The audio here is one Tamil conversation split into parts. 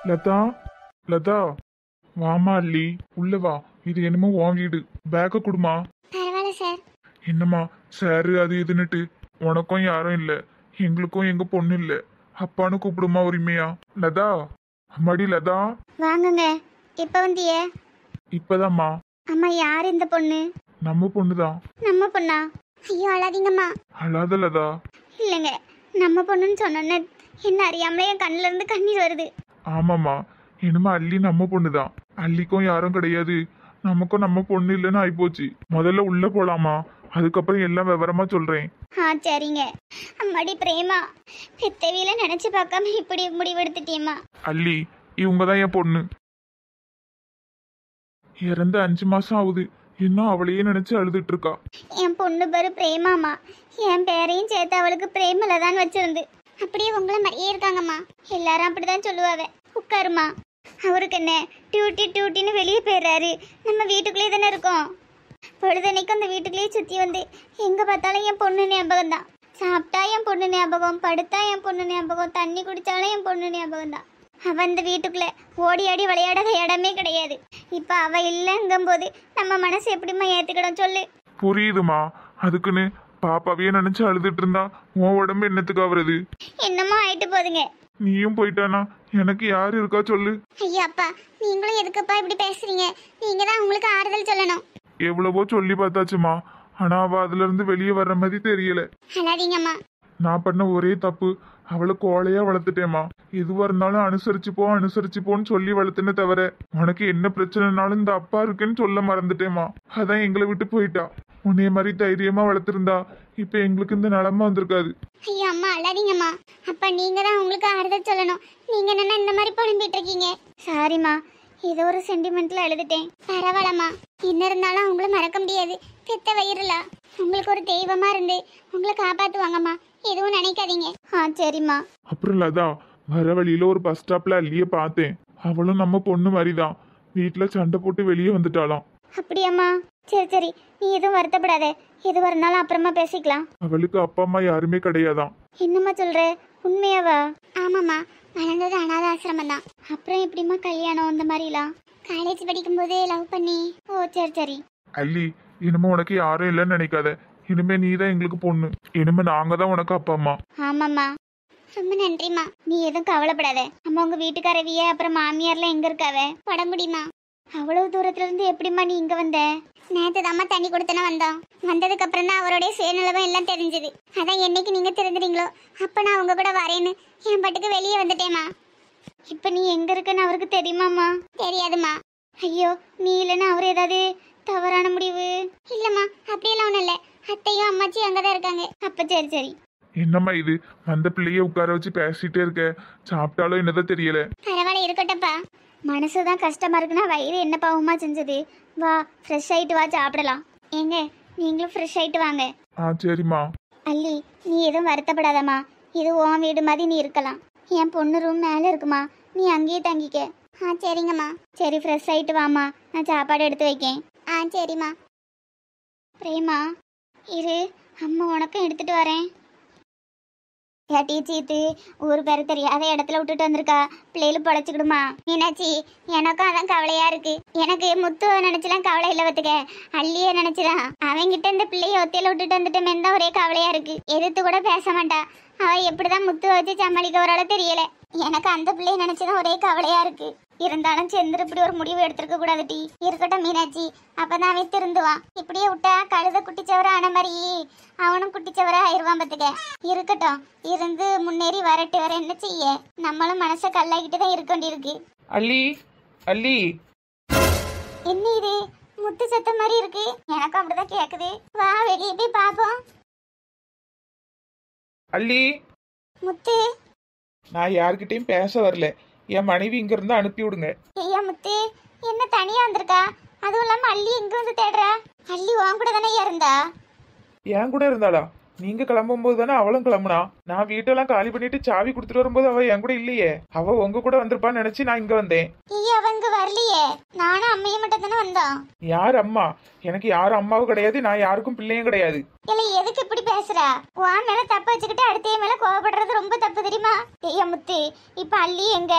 லதா, லதா, வாமா அள்ளி, உள்ள வா. இது என்னமோ உன் வீடு. பேக்க குடுமா. பரவாயில்ல சார். என்னம்மா சாரு அது இதுன்னுட்டு? உனக்கும் யாரும் இல்ல, எங்களுக்கும் எங்க பொண்ணு இல்ல. அப்பான்னு கூப்பிடுமா உரிமையா? லதா, அம்மாடி லதா. வாங்குங்க. எப்ப வந்திய? இப்பதாம்மா. அம்மா, யார் இந்த பொண்ணு? நம்ம பொண்ணுதான். நம்ம பொண்ணா? ஐயோ, அழாதீங்கம்மா. அழாத லதா. இல்லைங்க, நம்ம பொண்ணுன்னு சொன்னோன்னே என்ன அறியாமலே என் கண்ணுல இருந்து கண்ணீர் வருது. ஆமாம்மா, இனிமே அள்ளி நம்ம பொண்ணுதான். அள்ளிக்கும் யாரும் கிடையாது, நமக்கும் நம்ம பொண்ணு இல்லைன்னு ஆயிப்போச்சு. முதல்ல உள்ள போலாமா, அதுக்கப்புறம் எல்லாம் விவரமா சொல்றேன். சரிங்க. அம்மாடி பிரேமா, பெத்தவியில நினைச்சு பார்க்காம இப்படி முடிவெடுத்துட்டியம்மா. அள்ளி, இவங்க தான் என் பொண்ணு. இறந்து 5 மாசம் ஆகுது, இன்னும் அவளையே நினைச்சு அழுதுட்டு இருக்கா. என் பொண்ணு பேரு பிரேமாமா. என் பேரையும் சேர்த்து அவளுக்கு பிரேமல தான் வச்சிருந்து. அப்படியே உங்களை மாதிரியே இருக்காங்கம்மா. எல்லாரும் அப்படிதான் சொல்லுவாங்க. உட்காருமா. அவருக்கு என்ன டியூட்டின்னு வெளியே போயிடுறாரு. நம்ம வீட்டுக்குள்ளேயே தானே இருக்கோம். பொழுதனைக்கும் அந்த வீட்டுக்குள்ளேயே சுற்றி வந்து எங்கே பார்த்தாலும் என் பொண்ணு ஞாபகம் தான். சாப்பிட்டா என் பொண்ணு ஞாபகம், படுத்தா என் பொண்ணு ஞாபகம், தண்ணி குடித்தாலும் என் பொண்ணு ஞாபகம் தான். அவள் அந்த வீட்டுக்குள்ளே ஓடி ஆடி விளையாடாத இடமே கிடையாது. இப்போ அவள் இல்லைங்கும் போது நம்ம மனசு எப்படிம்மா ஏற்றுக்கிடும் சொல்லு. புரியுதுமா, அதுக்குன்னு பாப்பாவையே நினைச்சு அழுதுட்டு இருந்தா உன் உடம்பு என்னத்துக்கு ஆகுறது? என்னமோ ஆயிட்டு போதுங்க. நீயும் போயிட்டானா எனக்கு யாரு இருக்கா சொல்லு. ஐயா அப்பா, நீங்களும் எதுக்குப்பா இப்படி பேசுறீங்க? நீங்க தான் உங்களுக்கு ஆறுதல் சொல்லணும். எவ்வளவோ சொல்லி பார்த்தாச்சுமா, ஆனா அவ அதுல இருந்து வெளியே வர்ற மாதிரி தெரியல. அழாதீங்கம்மா. நான் பண்ண ஒரே தப்பு, அவளை கோழையா வளர்த்துட்டேம்மா. எதுவா இருந்தாலும் அனுசரிச்சுப்போன்னு சொல்லி வளர்த்துனே தவிர உனக்கு என்ன பிரச்சனைனாலும் இந்த அப்பா இருக்குன்னு சொல்ல மறந்துட்டேம்மா. அதான் எங்களை விட்டு போயிட்டா. உன்னைய மாதிரி தைரியமா வளர்த்துருந்தா இப்ப எங்களுக்கு இந்த நிலமை வந்திருக்காது. ஐயா அம்மா, அழாதீங்கம்மா. அப்பா நீங்க தான் உங்களுக்கு ஆறுதல் சொல்லணும். நீங்க என்ன இந்த மாதிரி புலம்பிட்டு இருக்கீங்க? சாரிம்மா, ஏதோ ஒரு சென்டிமெண்ட்ல எழுதிட்டேன். பரவாயில்லம்மா. என்ன இருந்தாலும் அவங்கள மறக்க முடியாது. பெத்த வயிறுல உங்களுக்கு ஒரு தெய்வமா இருந்து உங்களை காப்பாத்துவாங்கம்மா. எதுவும் நினைக்காதீங்க. சரிம்மா. அப்புறம் லதா, வர வழியில ஒரு பஸ் ஸ்டாப்ல அள்ளிய பார்த்தேன். அவளும் நம்ம பொண்ணு மாதிரிதான். வீட்டுல சண்டை போட்டு வெளியே வந்துட்டாளாம். அப்படியாம்மா? சரி, நீ எதுவும் வருத்தப்படாத. எது வரனாலும் அப்புறமா பேசிக்கலாம். அவளுக்கு அப்பா அம்மா யாருமே கிடையாதான். என்னம்மா சொல்ற? உண்மையாவா? ஆமாம்மா, வளர்ந்தது அனாத ஆசிரமம் தான். அப்புறம் எப்படிம்மா கல்யாணம் அந்த மாதிரிலாம்? காலேஜ் படிக்கும்போது லவ் பண்ணி. ஓ சரி. அள்ளி, இனிமே உனக்கு யாரும் இல்லைன்னு நினைக்காத. இனிமே நீ தான் எங்களுக்கு பொண்ணு. இனிமே நாங்க தான் உனக்கு அப்பா அம்மா. ஆமாம்மா, ரொம்ப நன்றிம்மா. நீ எதுவும் கவலைப்படாத. அம்மா உங்க வீட்டுக்காரவிய அப்புறம் மாமியார்லாம் எங்க இருக்காவ? பட முடியுமா? அவ்வளவு தூரத்துல இருந்து எப்படிம்மா நீ இங்க வந்த? நேற்று தாம்மா தண்ணி கொடுத்தன வந்தோம். வந்ததுக்கு அப்புறம் தான் அவருடைய சுயநிலவம் எல்லாம் தெரிஞ்சது. அதான் என்னைக்கு நீங்க தெரிஞ்சுறீங்களோ அப்ப நான் உங்க கூட வரேன்னு என் பாட்டுக்கு வெளியே வந்துட்டேம்மா. இப்ப நீ எங்க இருக்குன்னு அவருக்கு தெரியுமாம்மா? தெரியாதுமா. ஐயோ, நீ இல்லைன்னா அவர் ஏதாவது தவறான முடிவு? இல்லம்மா, அப்படியெல்லாம் ஒண்ணும் இல்லை. அத்தையும் அம்மாச்சியும் அங்கதான் இருக்காங்க. அப்ப சரி. என்னம்மா இது, வந்த பிள்ளைய உட்கார வச்சு பேசிட்டே இருக்க. சாப்பிட்டாலும் என்னதான் தெரியல. பரவாயில்ல, இருக்கட்டப்பா. மனசுதான் கஷ்டமா இருக்குன்னா வயிறு என்ன பாவமா செஞ்சது. வா, ஃப்ரெஷ் ஆயிட்டு வா, சாப்பிடலாம். ஏங்க, நீங்களும் ஃப்ரெஷ் ஆயிட்டு வாங்க. சரிம்மா. அல்லி, நீ எதுவும் வருத்தப்படாதம்மா. இது உன் வீடு மாதிரி நீ இருக்கலாம். என் பொண்ணு ரூம் மேலே இருக்குமா, நீ அங்கேயே தங்கிக்க. சரிங்கம்மா. சரி, ஃப்ரெஷ் ஆயிட்டு வாம்மா, நான் சாப்பாடு எடுத்து வைக்கேன். சரிம்மா. பிரேமா, இரு, அம்மா உனக்கும் எடுத்துட்டு வரேன். ஏட்டி சீத்து, ஊர் பேர் தெரியாத இடத்துல விட்டுட்டு வந்திருக்கா. பிள்ளைகளும் பொழைச்சிக்கிடுமா? மீனாட்சி, எனக்கும் அதான் கவலையா இருக்கு. எனக்கு முத்துவ நினைச்சுலாம் கவலை இல்லை பத்துக்க. அள்ளிய நினைச்சுதான். அவங்கிட்ட இந்த பிள்ளைய ஒத்தையில விட்டுட்டு வந்துட்டோமேன்னு தான் ஒரே கவலையா இருக்கு. எதிர்த்து கூட பேச மாட்டா. அவ எப்படிதான் முத்துவ வச்சு சமாளிக்க வராளோ தெரியல. எனக்கு அந்த பிள்ளைய நினைச்சுதான் ஒரே கவலையா இருக்கு. இருந்தாலும் செந்திரு இப்படி ஒரு முடிவு எடுத்திருக்க கூடாது டி. இருக்கட்டும் மீனாட்சி, அப்பதான் அவன் திருந்துவான். இப்படியே விட்டா கழுத குட்டிச்சவரா ஆன மாதிரி அவனும் குட்டிச்சவரா ஆயிடுவான் பத்துக்க. இருக்கட்டும், இருந்து முன்னேறி வரட்டு வர என்ன செய்ய. நம்மளும் மனசை கல்லாக்கிட்டு தான் இருக்க வேண்டியிருக்கு. அள்ளி, அள்ளி, என்ன இது முத்து சத்தம் மாதிரி இருக்கு? எனக்கும் அப்படிதான் கேக்குது. வா, வெளியே போய் பாப்போம். அள்ளி. முத்து, நான் யார்கிட்டயும் பேச வரல. என் மனைவி இங்க இருந்து அனுப்பி விடுங்க. ஐயா முத்து, என்ன தனியா வந்திருக்கா? அதுவும் இல்லாம அள்ளி எங்க வந்து தேடுறா? அள்ளி உன் கூட தானே இருந்தா? என் கூட இருந்தாளா? நீங்க கிளம்பும் போது தானே அவளும் கிளம்புனா. நான் வீட்டெல்லாம் காலி பண்ணிட்டு சாவி கொடுத்துட்டு வரும்போது அவ என் கூட இல்லையே. அவ உங்க கூட வந்திருப்பான்னு நினைச்சு நான் இங்க வந்தேன். அவங்க வரலையே, நானும் அம்மையும் மட்டும் தானே வந்தோம். யார் அம்மா? எனக்கு யாரும் அம்மாவும் கிடையாது, நான் யாருக்கும் பிள்ளையும் கிடையாது. இல்ல எதுக்கு இப்படி பேசுறா? உன் மேல தப்பு வச்சுக்கிட்டு அடுத்த மேல கோவப்படுறது ரொம்ப தப்பு தெரியுமா? ஐயா முத்து, இப்ப அள்ளி எங்க?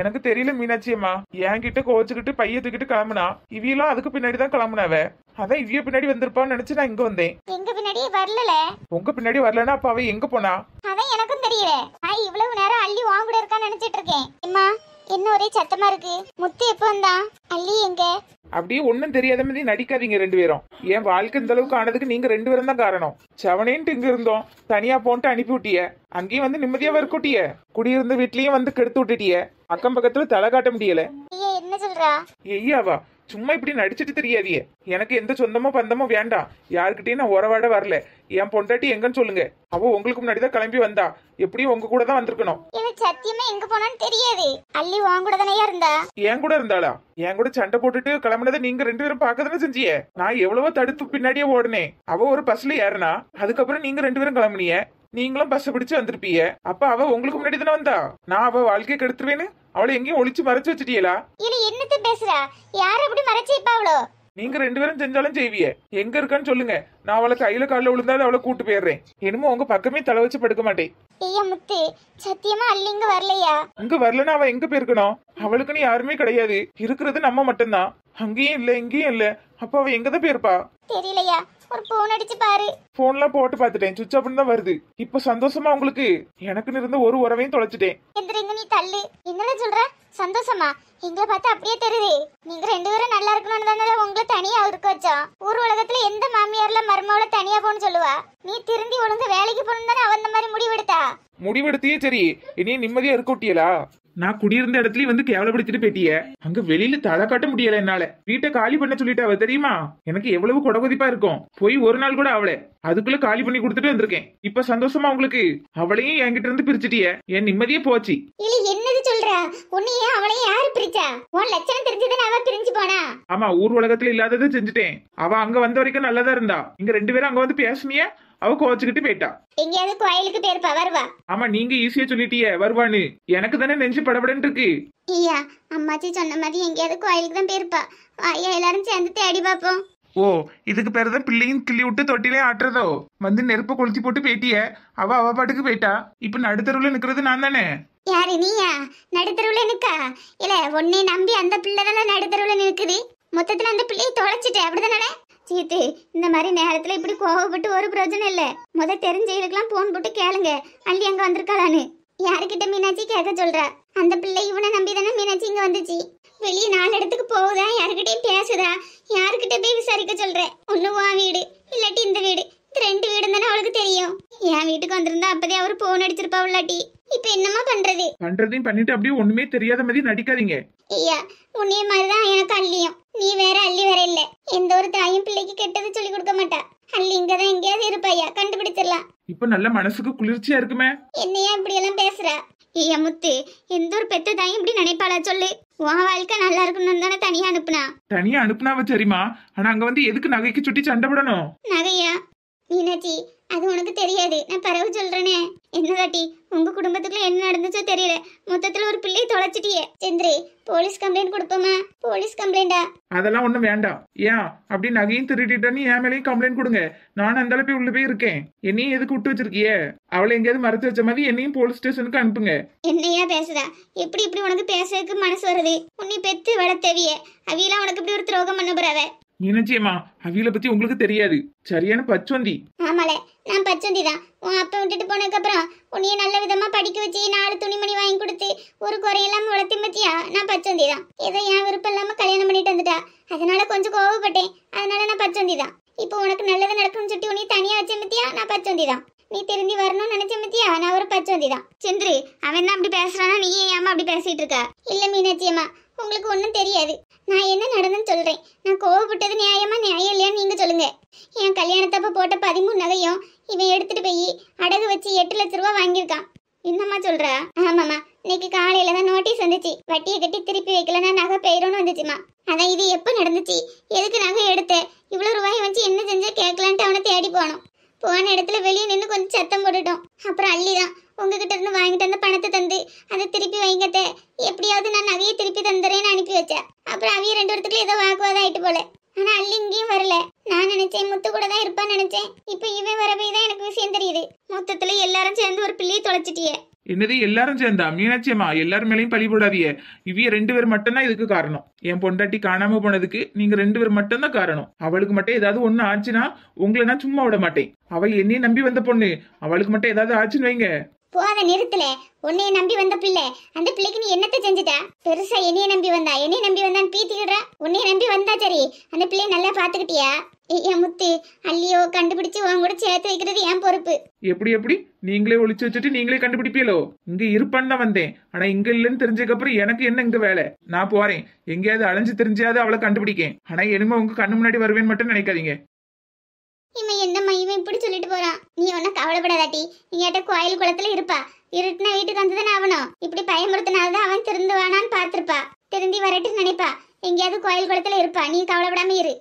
எனக்கு தெரியல மீனாட்சி அம்மா. என்கிட்ட கோச்சுக்கிட்டு பைய தூக்கிட்டு கிளம்புனா. இவியெல்லாம் அதுக்கு பின்னாடி தான் கிளம்புனாவ. அதான் இவிய பின்னாடி வந்திருப்பான்னு நினைச்சு நான் இங்க வந்தேன். எங்க பின்னாடி வரல. உங்க பின்னாடி வரலன்னா அப்ப அவ எங்க போனா? அதான் எனக்கும் தெரியல. நான் இவ்வளவு நேரம் அள்ளி வாங்க கூட இருக்கான்னு நினைச்சிட்டு இருக்கேன். அம்மா என்ன ஒரே சத்தமா இருக்கு? முத்து எப்போ வந்தா? அள்ளி எங்க? அப்படியே ஒன்னும் தெரியாத மாதிரி நடிக்காதீங்க ரெண்டு பேரும். என் வாழ்க்கை இந்த அளவுக்கு ஆனதுக்கு நீங்க ரெண்டு பேரும் தான் காரணம். செவனேன்ட்டு இங்க இருந்தோம், தனியா போன்ட்டு அனுப்பி விட்டிய. அங்கேயும் வந்து நிம்மதியா இருக்கட்டிய. குடியிருந்த வீட்லயும் வந்து கெடுத்து விட்டுட்டிய. அக்கம் பக்கத்துல தலை காட்ட முடியல. என்ன சொல்றா? ஐயாவா சும்மா இப்படி நடிச்சிட்டு தெரியாதியே. எனக்கு எந்த சொந்தமோ பந்தமோ வேண்டாம். யாருக்கிட்டையும் நான் உறவாட வரல. என் பொண்டாட்டி எங்கன்னு சொல்லுங்க. அவ உங்களுக்கு முன்னாடிதான் கிளம்பி வந்தா. எப்படியும் உங்க கூட தான் வந்திருக்கணும். எனக்கு சத்தியமா எங்க போனான்னு தெரியாது. அள்ளி வாங்க கூட தானே இருந்தா. என் கூட இருந்தாளா? என் கூட சண்டை போட்டுட்டு கிளம்பினதை நீங்க ரெண்டு பேரும் பாக்கதானே செஞ்சிய. நான் எவ்வளவோ தடுத்து பின்னாடியே ஓடுனேன். அவ ஒரு பஸ்ல ஏறினா. அதுக்கப்புறம் நீங்க ரெண்டு பேரும் கிளம்புனீங்க. நீங்களும் பஸ் பிடிச்சு வந்திருப்பீங்க. அப்ப அவ உங்களுக்கு முன்னாடி தானே வந்தா. நான் அவ வாழ்க்கையை கெடுத்துருவேன்னு அவளை எங்கேயும் ஒளிச்சு மறைச்சு வச்சுட்டீங்களா? இல்ல என்னத்த பேசுறா? யார அப்படி மறைச்சிப்பா அவளோ? நீங்க ரெண்டு பேரும் செஞ்சாலும் செய்விய. எங்க இருக்கான்னு சொல்லுங்க. நான் அவளை கையில காலில் விழுந்தாலும் அவளை கூட்டு போயிடுறேன். என்னமோ உங்க பக்கமே தலை வச்சு படுக்க மாட்டேன். ஐயா முத்து, சத்தியமா அள்ளி இங்க வரலையா? இங்க வரலன்னா அவ எங்க போயிருக்கணும்? அவளுக்குன்னு யாருமே கிடையாது. இருக்கிறது நம்ம மட்டும்தான். அங்கேயும் இல்ல இங்கேயும் இல்ல. அப்ப அவ எங்கதான் போயிருப்பா? தெரியலையா? ஒரு போன் அடிச்சு பாரு. போன்லாம் போட்டு பாத்துட்டேன், சுவிட்ச் ஆஃப்னு தான் வருது. இப்ப சந்தோஷமா உங்களுக்கு? எனக்குன்னு இருந்த ஒரு உறவையும் தொலைச்சிட்டேன். எந்திரிங்க நீ தள்ளு. என்னடா சொல்ற? சந்தோஷமா? எங்களை பார்த்தா அப்படியே தெரியுது. நீங்க ரெண்டு பேரும் நல்லா இருக்கணும்னு தானே உங்களை தனியா இருக்க வச்சோம். ஊர் உலகத்துல எந்த மாமியார்ல மருமகளை தனியா போன்னு சொல்லுவா? நீ திருந்தி ஒழுங்கு வேலைக்கு போகணும் தானே அவன் இந்த மாதிரி முடிவெடுத்தா. முடிவெடுத்தியே சரி, இனி நிம்மதியா இருக்கட்டியலா? நான் குடியிருந்த இடத்துலயும் வந்து கேவலப்படுத்திட்டு போயிட்டிய. அங்க வெளியில தலை காட்ட முடியல என்னால. வீட்டை காலி பண்ண சொல்லிட்டாவ தெரியுமா? எனக்கு எவ்வளவு கொடகொதிப்பா இருக்கும். போய் ஒரு நாள் கூட அவளை அதுக்குள்ள காலி பண்ணி கொடுத்துட்டு வந்திருக்கேன். இப்ப சந்தோஷமா உங்களுக்கு? அவளையும் என்கிட்ட இருந்து பிரிச்சுட்டிய. என் நிம்மதியே போச்சு. இல்ல என்னது சொல்ற? உன்னையே அவளையும் யாரு பிரிச்சா? உன் லட்சணம் தெரிஞ்சதுன்னு அவ பிரிஞ்சு போனா? ஆமா, ஊர் உலகத்துல இல்லாததை செஞ்சுட்டேன். அவ அங்க வந்த வரைக்கும் நல்லதா இருந்தா. இங்க ரெண்டு பேரும் அங்க வந்து பேசுனிய, அவ கோச்சுக்கிட்டு போயிட்டா. எங்கேயாவது கோயிலுக்கு போயிருப்பா, வருவா. ஆமா, நீங்க ஈஸியா சொல்லிட்டிய வருவான்னு. எனக்கு தானே நெஞ்சு படபடன்னு இருக்கு. ஐயா, அம்மாச்சி சொன்ன மாதிரி எங்கேயாவது கோயிலுக்கு தான் போயிருப்பா. ஐயா எல்லாரும் சேர்ந்து தேடி பாப்போம். ஓ, இதுக்கு பேருதான் பிள்ளையும் கிள்ளி விட்டு தொட்டிலே ஆட்டுறதோ? வந்து நெருப்ப கொளுத்தி போட்டு போயிட்டிய. அவ பாட்டுக்கு போயிட்டா. இப்ப நடுத்தருவுல நிக்கிறது நான் தானே. யாரு நீயா? நடுத்தருவுல நிக்கா? இல்ல உன்னை நம்பி அந்த பிள்ளை தானே நடுத்தருவுல நிக்குது. மொத்தத்துல அந்த பிள்ளையை தொலைச்சிட்டு அப்படிதானே? சீத்து, இந்த மாதிரி நேரத்துல இப்படி கோவப்பட்டு ஒரு பிரயோஜனம் இல்ல. தெரிஞ்சவங்களுக்கெல்லாம் போன் போட்டு கேளுங்க அள்ளி அங்க வந்திருக்காளான்னு. யாருக்கிட்ட மீனாட்சி கேட்க சொல்ற? அந்த பிள்ளை இவனை நம்பிதானே மீனாட்சி இங்க வந்துச்சு. வெளியே 4 இடத்துக்கு போகுதா, யாருக்கிட்டையும் பேசுதா, யாருக்கிட்ட போய் விசாரிக்க சொல்ற? ஒண்ணு உன் வீடு, இல்லாட்டி இந்த வீடு. இந்த 2 வீடு தானே அவளுக்கு தெரியும். என் வீட்டுக்கு வந்திருந்தா அப்பதே அவரு போன் அடிச்சிருப்பா. இல்லாட்டி இப்ப என்னமா பண்றதையும் பண்ணிட்டு அப்படியே ஒண்ணுமே தெரியாத மாதிரி நடிக்காதீங்க. ஐயா, உன்னைய மாதிரிதான் எனக்கு அள்ளியும். நீ வேற அள்ளி வேற இல்ல. எந்த ஒரு தாயும் பிள்ளைக்கு கெட்டது சொல்லி கொடுக்க மாட்டா. அள்ளி இங்கதான் எங்கேயாவது இருப்பாயா, கண்டுபிடிச்சிடலாம். இப்ப நல்ல மனசுக்கு குளிர்ச்சியா இருக்குமே. என்னையா இப்படி எல்லாம் பேசுற? ஐயா முத்து, எந்த ஒரு பெத்த தாயும் இப்படி நினைப்பாளா சொல்லு? உன் வாழ்க்கை நல்லா இருக்கணும்னு தானே தனியா அனுப்புனாவ சரிமா. ஆனா அங்க வந்து எதுக்கு நகைக்கு சுட்டி சண்டை போடணும்? நகையா? மீனாட்சி, அது உனக்கு தெரியாது. நான் பரவு சொல்றேனே. என்னதாட்டி, உங்க குடும்பத்துக்குள்ள என்ன நடந்துச்சோ தெரியல. மொத்தத்துல ஒரு பிள்ளையை தொலைச்சிட்டியே. சந்திரி, போலீஸ் கம்ப்ளைண்ட் கொடுப்போமா? போலீஸ் கம்ப்ளைண்டா? அதெல்லாம் ஒண்ணும் வேண்டாம். ஏன் அப்படி நகையும் திருட்டிட்டேன்னு என் மேலேயும் கம்ப்ளைண்ட் கொடுங்க. நானும் அந்த அளவுக்கு உள்ள போய் இருக்கேன். என்னையும் எதுக்கு விட்டு வச்சிருக்கியே? அவளை எங்கேயாவது மறைச்சு வச்ச மாதிரி என்னையும் போலீஸ் ஸ்டேஷனுக்கு அனுப்புங்க. என்னையா பேசுறா? எப்படி உனக்கு பேசுறதுக்கு மனசு வருது? உன்னை பெத்து வளர்த்தவிய அவியெல்லாம் உனக்கு இப்படி ஒரு துரோகம் பண்ண போறாவ. நினைச்சியம்மா, அவியலை பத்தி உங்களுக்கு தெரியாது. சரியான பச்சோந்தி. ஆமால, நான் பச்சோந்தி தான். உன் அப்பா விட்டுட்டு போனதுக்கு அப்புறம் உன்னைய நல்ல விதமா படிக்க வச்சு 4 துணிமணி வாங்கி கொடுத்து ஒரு குறையெல்லாம் வளர்த்தி மத்தியா நான் பச்சோந்தி தான். ஏதோ என் விருப்பம் இல்லாம கல்யாணம் பண்ணிட்டு வந்துட்டா. அதனால கொஞ்சம் கோவப்பட்டேன். அதனால நான் பச்சோந்தி தான். இப்போ உனக்கு நல்லது நடக்கும்னு சொல்லி உன்னை தனியா வச்ச மத்தியா நான் பச்சோந்தி தான். நீ திரும்பி வரணும்னு நினைச்ச மத்தியா நான் ஒரு பச்சோந்தி தான். சந்திரி, அவன் தான் அப்படி பேசுறானா? நீ ஏமா அப்படி பேசிட்டு இருக்கா? இல்ல மீனாட்சி அம்மா, உங்களுக்கு ஒன்றும் தெரியாது. நான் என்ன நடந்துன்னு சொல்றேன். நான் கோவப்பட்டது நியாயமா நியாயம் இல்லையான்னு நீங்க சொல்லுங்க. என் கல்யாணத்தப்ப போட்ட 13 நகையும் இவன் எடுத்துட்டு போய் அடகு வச்சு 8 லட்சம் ரூபாய் வாங்கியிருக்கான். என்னம்மா சொல்ற? ஆமாம்மா, இன்னைக்கு காலையில தான் நோட்டீஸ் வந்துச்சு. வட்டியை கட்டி திருப்பி வைக்கலன்னா நகை பெயரும்னு வந்துச்சுமா. அதான் இது எப்ப நடந்துச்சு, எதுக்கு நகை எடுத்த, இவ்வளவு ரூபாய் வச்சு என்ன செஞ்சா கேட்கலான்ட்டு அவனை தேடி போனோம். போன இடத்துல வெளியே நின்று அதை திருப்பி வைங்கத்த. எப்படியாவது நான் நகையை திருப்பி தந்துறேன்னு அனுப்பி வச்சேன். அப்புறம் அவிய 2 இடத்துக்குள்ள ஏதோ வாக்குவாதம் ஆயிட்டு போல. ஆனா அள்ளி இங்கேயும் வரல. நான் நினைச்சேன் முத்து கூட தான் இருப்பான்னு நினைச்சேன். இப்ப இவன் வர போய் தான் எனக்கு விஷயம் தெரியுது. மொத்தத்துல எல்லாரும் சேர்ந்து ஒரு பிள்ளையை தொலைச்சிட்டியே. என்னது எல்லாரும் சேர்ந்தா? மீனாட்சி அம்மா, எல்லாரும் மேலேயும் பழி போடாதீங்க. இவிய 2 பேர் மட்டும்தான் இதுக்கு காரணம். என் பொண்டாட்டி காணாம போனதுக்கு நீங்க 2 பேர் மட்டும்தான் காரணம். அவளுக்கு மட்டும் ஏதாவது ஒண்ணு ஆச்சுன்னா உங்களை நான் சும்மா விட மாட்டேன். அவ என்னைய நம்பி வந்த பொண்ணு, அவளுக்கு மட்டும் ஏதாவது ஆச்சுன்னு வைங்க. போத நிறுத்தல. உன்னைய நம்பி வந்த பிள்ளை, அந்த பிள்ளைக்கு நீ என்னத்தை செஞ்சுட்ட? பெருசா என்னைய நம்பி வந்தான்னு பீத்திக்கிடுற. உன்னைய நம்பி வந்தா சரி, அந்த பிள்ளைய நல்லா பாத்துக்கிட்டியா? என் முத்து, அள்ளியோ கண்டுபிடிச்சு உன் கூட சேர்த்து வைக்கிறது என் பொறுப்பு. எப்படி நீங்களே ஒளிச்சு வச்சுட்டு நீங்களே கண்டுபிடிப்பீங்களோ? இங்க இருப்பான்னு தான் வந்தேன். ஆனா இங்க இல்லைன்னு தெரிஞ்சதுக்கு அப்புறம் எனக்கு என்ன இங்க வேலை? நான் போறேன். எங்கேயாவது அலைஞ்சு தெரிஞ்சாவது அவளை கண்டுபிடிக்கேன். ஆனா இனிமே உங்க கண்ணு முன்னாடி வருவேன்னு மட்டும் நினைக்காதீங்க. இவன் என்னம்மா இவன் இப்படி சொல்லிட்டு போறான்? நீ ஒன்னும் கவலைப்படாதாட்டி. நீங்கிட்ட கோயில் குளத்துல இருப்பா. இருட்டுனா வீட்டுக்கு வந்துதானே ஆகணும். இப்படி பயமுறுத்தினால்தான் அவன் திருந்துவானான்னு பாத்திருப்பா. திருந்தி வரட்டுன்னு நினைப்பா. எங்கேயாவது கோயில் குளத்துல இருப்பா. நீ கவலைப்படாம இரு.